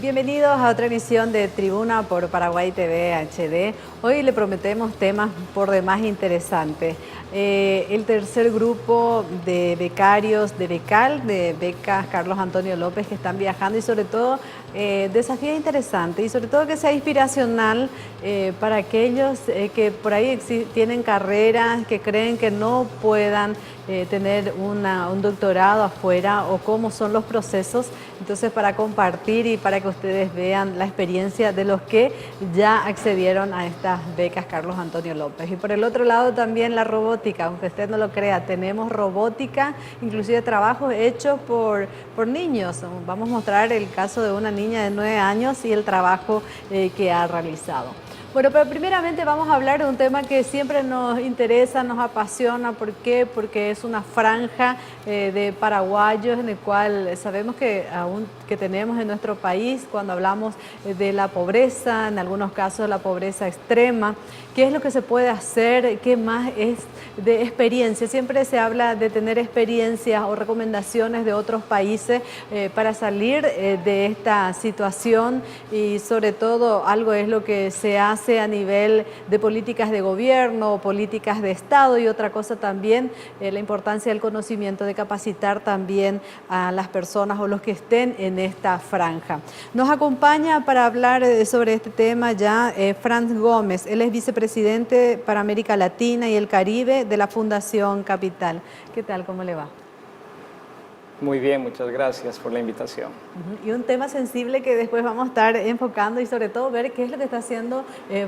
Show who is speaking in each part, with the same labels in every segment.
Speaker 1: Bienvenidos a otra emisión de Tribuna por Paraguay TV HD. Hoy le prometemos temas por demás interesantes. El tercer grupo de becarios de Becal, de becas Carlos Antonio López, que están viajando y sobre todo desafíos interesantes y sobre todo que sea inspiracional para aquellos que por ahí tienen carreras, que creen que no puedan tener un doctorado afuera o cómo son los procesos. Entonces, para compartir y para que ustedes vean la experiencia de los que ya accedieron a estas becas Carlos Antonio López. Y por el otro lado también la robótica, aunque usted no lo crea, tenemos robótica, inclusive trabajos hechos por niños. Vamos a mostrar el caso de una niña de 9 años y el trabajo que ha realizado. Bueno, pero primeramente vamos a hablar de un tema que siempre nos interesa, nos apasiona. ¿Por qué? Porque es una franja de paraguayos en el cual sabemos que aún que tenemos en nuestro país cuando hablamos de la pobreza, en algunos casos la pobreza extrema. ¿Qué es lo que se puede hacer? ¿Qué más es de experiencia? Siempre se habla de tener experiencias o recomendaciones de otros países para salir de esta situación y sobre todo algo es lo que se hace a nivel de políticas de gobierno, políticas de Estado y otra cosa también la importancia del conocimiento, de capacitar también a las personas o los que estén en esta franja. Nos acompaña para hablar sobre este tema ya Franz Gómez. Él es vicepresidente para América Latina y el Caribe de la Fundación Capital. ¿Qué tal? ¿Cómo le va?
Speaker 2: Muy bien, muchas gracias por la invitación.
Speaker 1: Y un tema sensible que después vamos a estar enfocando y sobre todo ver qué es lo que está haciendo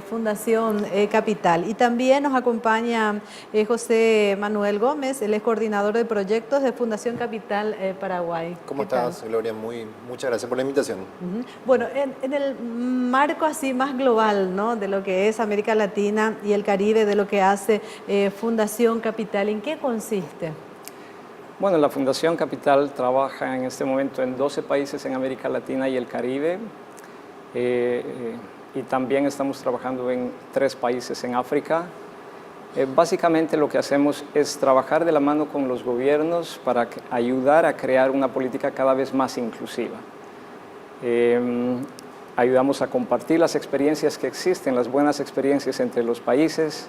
Speaker 1: Fundación Capital. Y también nos acompaña José Manuel Gómez, él es coordinador de proyectos de Fundación Capital Paraguay.
Speaker 3: ¿Cómo estás, Gloria? Muchas gracias por la invitación.
Speaker 1: Bueno, en el marco así más global, ¿no?, de lo que es América Latina y el Caribe, de lo que hace Fundación Capital, ¿en qué consiste?
Speaker 2: Bueno, la Fundación Capital trabaja en este momento en 12 países en América Latina y el Caribe y también estamos trabajando en 3 países en África. Básicamente lo que hacemos es trabajar de la mano con los gobiernos para ayudar a crear una política cada vez más inclusiva. Ayudamos a compartir las experiencias que existen, las buenas experiencias entre los países.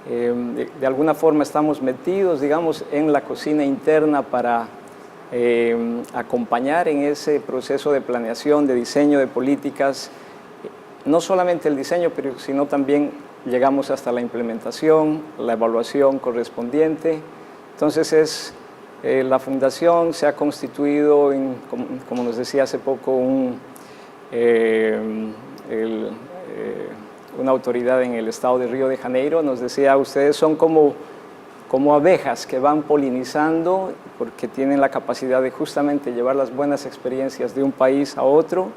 Speaker 2: De alguna forma estamos metidos, digamos, en la cocina interna para acompañar en ese proceso de planeación, de diseño de políticas, no solamente el diseño, pero sino también llegamos hasta la implementación, la evaluación correspondiente. Entonces la Fundación se ha constituido, como nos decía hace poco una autoridad en el estado de Río de Janeiro, nos decía, ustedes son como abejas que van polinizando porque tienen la capacidad de justamente llevar las buenas experiencias de un país a otro,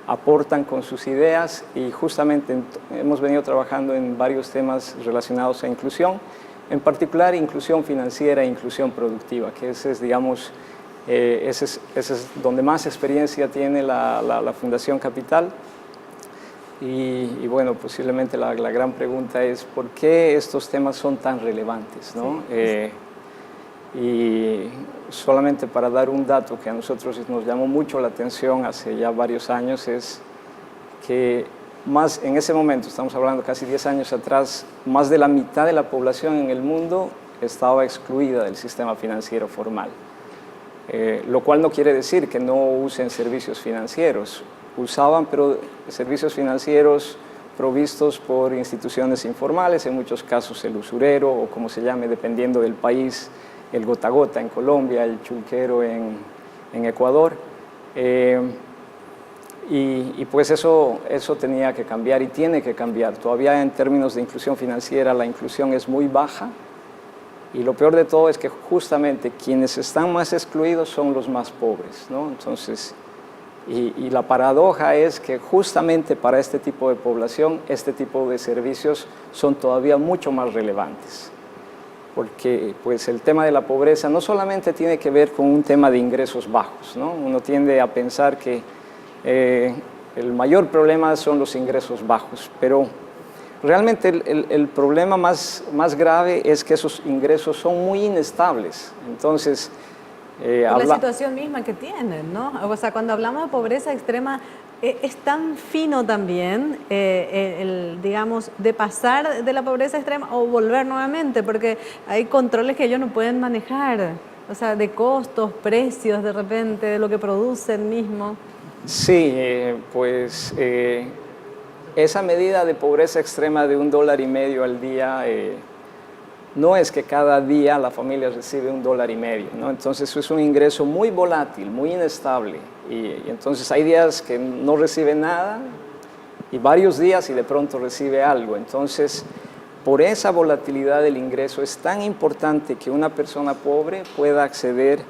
Speaker 2: aportan con sus ideas y justamente hemos venido trabajando en varios temas relacionados a inclusión, en particular inclusión financiera e inclusión productiva, que ese es, digamos, ese es donde más experiencia tiene la Fundación Capital. Y bueno, posiblemente la gran pregunta es ¿por qué estos temas son tan relevantes, ¿no? Sí. Y solamente para dar un dato que a nosotros nos llamó mucho la atención hace ya varios años es que en ese momento, estamos hablando casi 10 años atrás, más de la mitad de la población en el mundo estaba excluida del sistema financiero formal, lo cual no quiere decir que no usen servicios financieros. Usaban, pero servicios financieros provistos por instituciones informales, en muchos casos el usurero o como se llame, dependiendo del país, el gota a gota en Colombia, el chulquero en Ecuador. Y pues eso tenía que cambiar y tiene que cambiar. Todavía en términos de inclusión financiera la inclusión es muy baja y lo peor de todo es que justamente quienes están más excluidos son los más pobres, ¿no? Entonces, y la paradoja es que justamente para este tipo de población, este tipo de servicios son todavía mucho más relevantes. Porque pues, el tema de la pobreza no solamente tiene que ver con un tema de ingresos bajos, ¿no? Uno tiende a pensar que el mayor problema son los ingresos bajos, pero realmente el problema más grave es que esos ingresos son muy inestables. Entonces,
Speaker 1: por la situación misma que tienen, ¿no? O sea, cuando hablamos de pobreza extrema, Es tan fino también, digamos, de pasar de la pobreza extrema o volver nuevamente, porque hay controles que ellos no pueden manejar, o sea, de costos, precios de repente, de lo que producen mismo.
Speaker 2: Sí, pues esa medida de pobreza extrema de $1.50 al día, no es que cada día la familia recibe $1.50, ¿no? Entonces es un ingreso muy volátil, muy inestable, y entonces hay días que no recibe nada y varios días y de pronto recibe algo. Entonces, por esa volatilidad del ingreso es tan importante que una persona pobre pueda acceder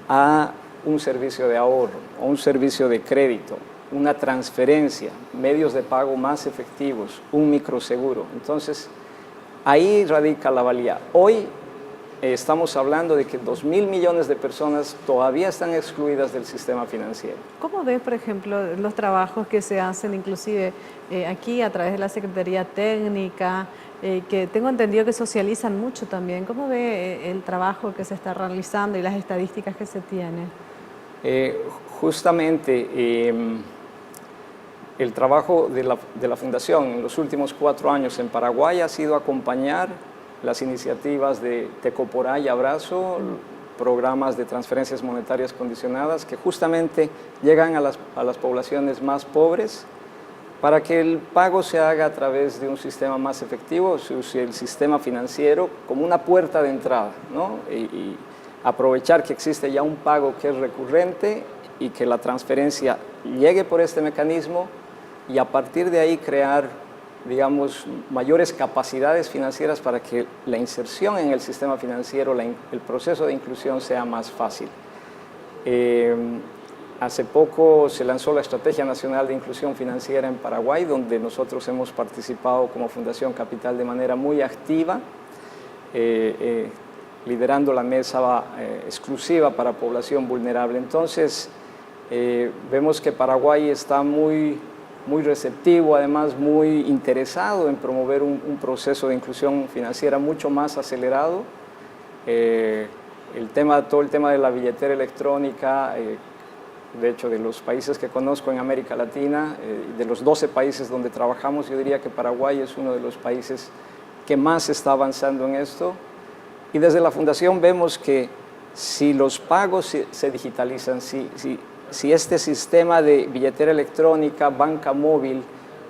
Speaker 2: a un servicio de ahorro, a un servicio de crédito, una transferencia, medios de pago más efectivos, un microseguro. Entonces, ahí radica la valía. Hoy estamos hablando de que 2.000 millones de personas todavía están excluidas del sistema financiero.
Speaker 1: ¿Cómo ves, por ejemplo, los trabajos que se hacen inclusive aquí a través de la Secretaría Técnica, que tengo entendido que socializan mucho también? ¿Cómo ve el trabajo que se está realizando y las estadísticas que se tienen?
Speaker 2: Justamente el trabajo de la Fundación en los últimos 4 años en Paraguay ha sido acompañar las iniciativas de Tecoporá y Abrazo, programas de transferencias monetarias condicionadas que justamente llegan a las poblaciones más pobres para que el pago se haga a través de un sistema más efectivo, el sistema financiero como una puerta de entrada, ¿no? Y aprovechar que existe ya un pago que es recurrente y que la transferencia llegue por este mecanismo y a partir de ahí crear, digamos, mayores capacidades financieras para que la inserción en el sistema financiero, el proceso de inclusión sea más fácil. Hace poco se lanzó la Estrategia Nacional de Inclusión Financiera en Paraguay, donde nosotros hemos participado como Fundación Capital de manera muy activa, liderando la mesa exclusiva para población vulnerable. Entonces, vemos que Paraguay está muy receptivo, además muy interesado en promover un proceso de inclusión financiera mucho más acelerado. Todo el tema de la billetera electrónica, de hecho de los países que conozco en América Latina, de los 12 países donde trabajamos, yo diría que Paraguay es uno de los países que más está avanzando en esto. Y desde la Fundación vemos que si los pagos se digitalizan, si este sistema de billetera electrónica, banca móvil,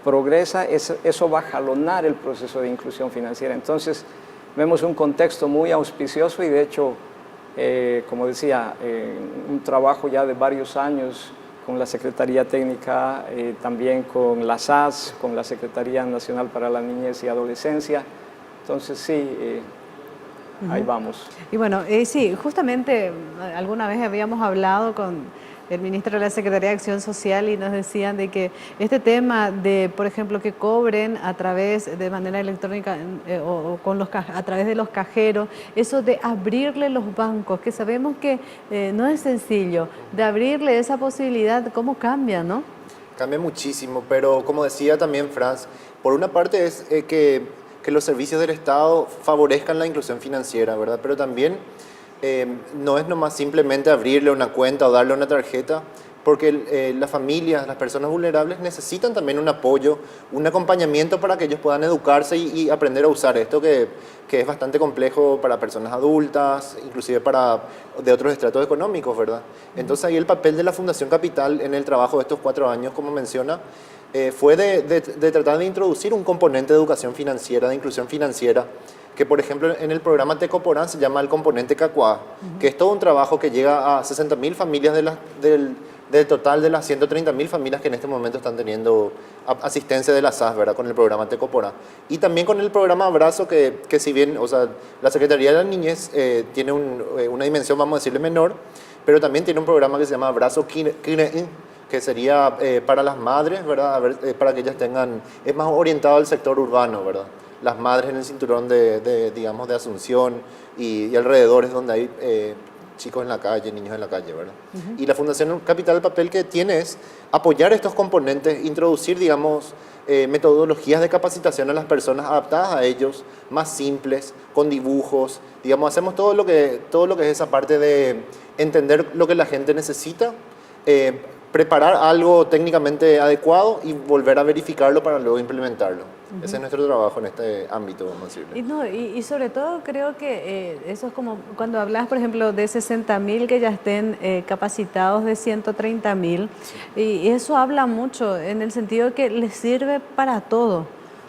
Speaker 2: progresa, eso va a jalonar el proceso de inclusión financiera. Entonces, vemos un contexto muy auspicioso y de hecho, como decía, un trabajo ya de varios años con la Secretaría Técnica, también con la SAS, con la Secretaría Nacional para la Niñez y Adolescencia. Entonces, sí, ahí vamos.
Speaker 1: Y bueno, sí, justamente alguna vez habíamos hablado con el ministro de la Secretaría de Acción Social y nos decían de que este tema de, por ejemplo, que cobren a través de manera electrónica o a través de los cajeros, eso de abrirle los bancos, que sabemos que no es sencillo, de abrirle esa posibilidad, ¿cómo cambia, no?
Speaker 3: Cambia muchísimo, pero como decía también Franz, por una parte es que los servicios del Estado favorezcan la inclusión financiera, ¿verdad? Pero también no es nomás simplemente abrirle una cuenta o darle una tarjeta, porque las familias, las personas vulnerables necesitan también un apoyo, un acompañamiento para que ellos puedan educarse y aprender a usar esto que es bastante complejo para personas adultas, inclusive de otros estratos económicos, ¿verdad? Entonces ahí el papel de la Fundación Capital en el trabajo de estos 4 años, como menciona, fue de tratar de introducir un componente de educación financiera, de inclusión financiera, que por ejemplo en el programa Tecoporán se llama el componente CACUA, que es todo un trabajo que llega a 60.000 familias del total de las 130.000 familias que en este momento están teniendo asistencia de la SAS, ¿verdad? Con el programa Tecoporán. Y también con el programa Abrazo, que si bien, o sea, la Secretaría de la Niñez tiene una dimensión, vamos a decirle, menor, pero también tiene un programa que se llama Abrazo que sería para las madres, ¿verdad? Para que ellas es más orientado al sector urbano, ¿verdad? Las madres en el cinturón digamos, de Asunción y alrededores donde hay chicos en la calle, niños en la calle, ¿verdad? Y la Fundación Capital, el papel que tiene es apoyar estos componentes, introducir, digamos, metodologías de capacitación a las personas adaptadas a ellos, más simples, con dibujos, digamos, hacemos todo lo que es esa parte de entender lo que la gente necesita, preparar algo técnicamente adecuado y volver a verificarlo para luego implementarlo. Ese es nuestro trabajo en este ámbito, vamos a decirle.
Speaker 1: Y, no, y sobre todo creo que eso es como cuando hablas, por ejemplo, de 60.000 que ya estén capacitados de 130.000, y eso habla mucho en el sentido de que les sirve para todo.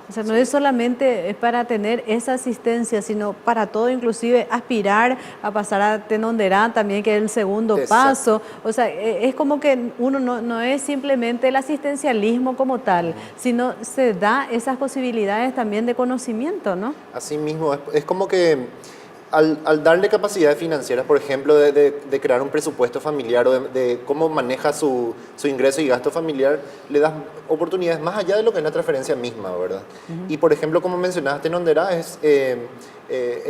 Speaker 1: O sea, no es solamente para tener esa asistencia, sino para todo, inclusive aspirar a pasar a Tenonderá también, que es el segundo paso. O sea, es como que uno no es simplemente el asistencialismo como tal, sino se da esas posibilidades también de conocimiento, ¿no?
Speaker 3: Así mismo, es como que al darle capacidades financieras, por ejemplo, de crear un presupuesto familiar o de cómo maneja su ingreso y gasto familiar, le das oportunidades más allá de lo que es la transferencia misma, ¿verdad? Y, por ejemplo, como mencionaste, Tenonderá es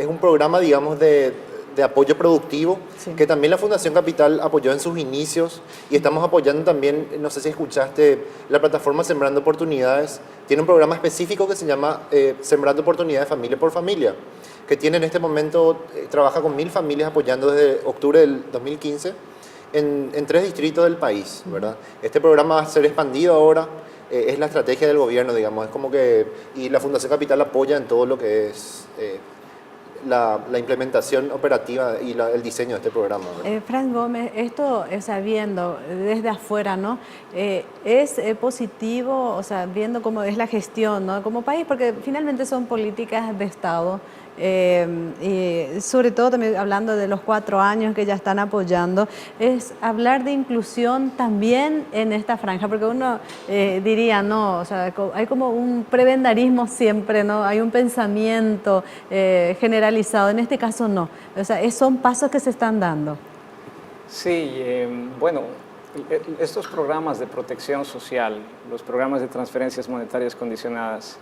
Speaker 3: un programa, digamos, de apoyo productivo, que también la Fundación Capital apoyó en sus inicios, y estamos apoyando también, no sé si escuchaste, la plataforma Sembrando Oportunidades, tiene un programa específico que se llama Sembrando Oportunidades Familia por Familia, que tiene en este momento, trabaja con 1.000 familias apoyando desde octubre del 2015 en 3 distritos del país, ¿verdad? Este programa va a ser expandido ahora, es la estrategia del gobierno, digamos, es como que, y la Fundación Capital apoya en todo lo que es la implementación operativa y el diseño de este programa.
Speaker 1: Franz Gómez, esto sabiendo desde afuera, ¿no? Es positivo, o sea, viendo cómo es la gestión, ¿no? Como país, porque finalmente son políticas de Estado. Y sobre todo también hablando de los 4 años que ya están apoyando, es hablar de inclusión también en esta franja, porque uno diría, no, o sea, hay como un prebendarismo siempre, ¿no? Hay un pensamiento generalizado, en este caso no, o sea, son pasos que se están dando.
Speaker 2: Sí, bueno, estos programas de protección social, los programas de transferencias monetarias condicionadas,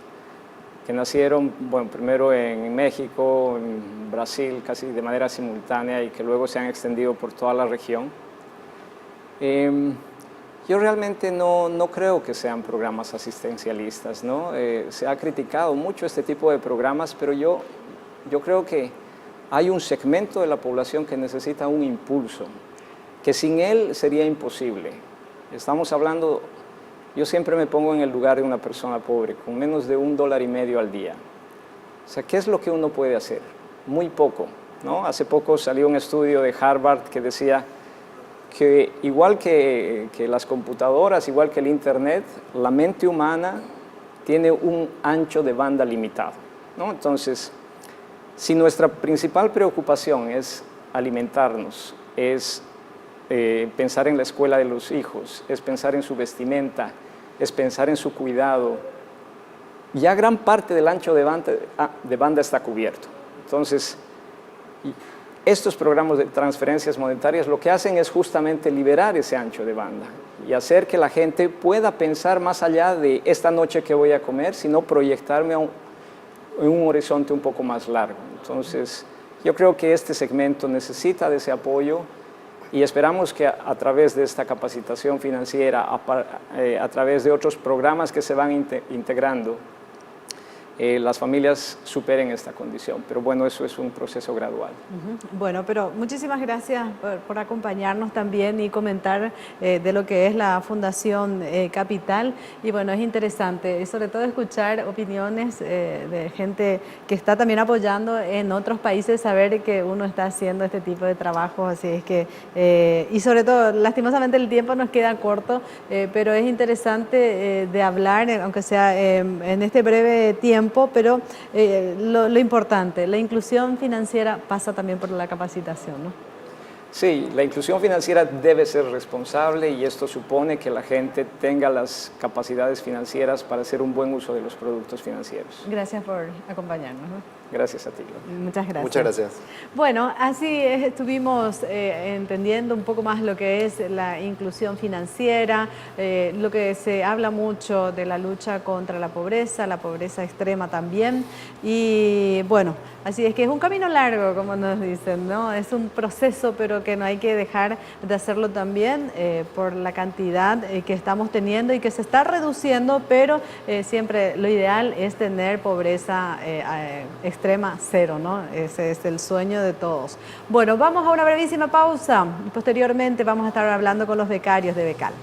Speaker 2: que nacieron, bueno, primero en México, en Brasil, casi de manera simultánea, y que luego se han extendido por toda la región. Yo realmente no creo que sean programas asistencialistas, ¿no? Se ha criticado mucho este tipo de programas, pero yo creo que hay un segmento de la población que necesita un impulso, que sin él sería imposible. Estamos hablando... Yo siempre me pongo en el lugar de una persona pobre, con menos de $1.50 al día. O sea, ¿qué es lo que uno puede hacer? Muy poco, ¿no? Hace poco salió un estudio de Harvard que decía que igual que las computadoras, igual que el Internet, la mente humana tiene un ancho de banda limitado, ¿no? Entonces, si nuestra principal preocupación es alimentarnos, es pensar en la escuela de los hijos, es pensar en su vestimenta, es pensar en su cuidado, ya gran parte del ancho de banda está cubierto. Entonces, estos programas de transferencias monetarias lo que hacen es justamente liberar ese ancho de banda y hacer que la gente pueda pensar más allá de esta noche que voy a comer, sino proyectarme en un horizonte un poco más largo. Entonces, yo creo que este segmento necesita de ese apoyo, y esperamos que a través de esta capacitación financiera, a través de otros programas que se van integrando, las familias superen esta condición. Pero bueno, eso es un proceso gradual.
Speaker 1: Bueno, pero muchísimas gracias por acompañarnos también y comentar de lo que es la Fundación Capital. Y bueno, es interesante, y sobre todo escuchar opiniones de gente que está también apoyando en otros países, saber que uno está haciendo este tipo de trabajos. Así es que, y sobre todo, lastimosamente el tiempo nos queda corto, pero es interesante de hablar, aunque sea en este breve tiempo, pero lo importante, la inclusión financiera pasa también por la capacitación, ¿no?
Speaker 2: Sí, la inclusión financiera debe ser responsable, y esto supone que la gente tenga las capacidades financieras para hacer un buen uso de los productos financieros.
Speaker 1: Gracias por acompañarnos, ¿no?
Speaker 2: Gracias a ti.
Speaker 1: Muchas gracias.
Speaker 3: Muchas gracias.
Speaker 1: Bueno, así estuvimos entendiendo un poco más lo que es la inclusión financiera, lo que se habla mucho de la lucha contra la pobreza extrema también. Y bueno, así es que es un camino largo, como nos dicen, ¿no? Es un proceso, pero que no hay que dejar de hacerlo también por la cantidad que estamos teniendo y que se está reduciendo, pero siempre lo ideal es tener pobreza extrema cero, ¿no? Ese es el sueño de todos. Bueno, vamos a una brevísima pausa y posteriormente vamos a estar hablando con los becarios de Becal.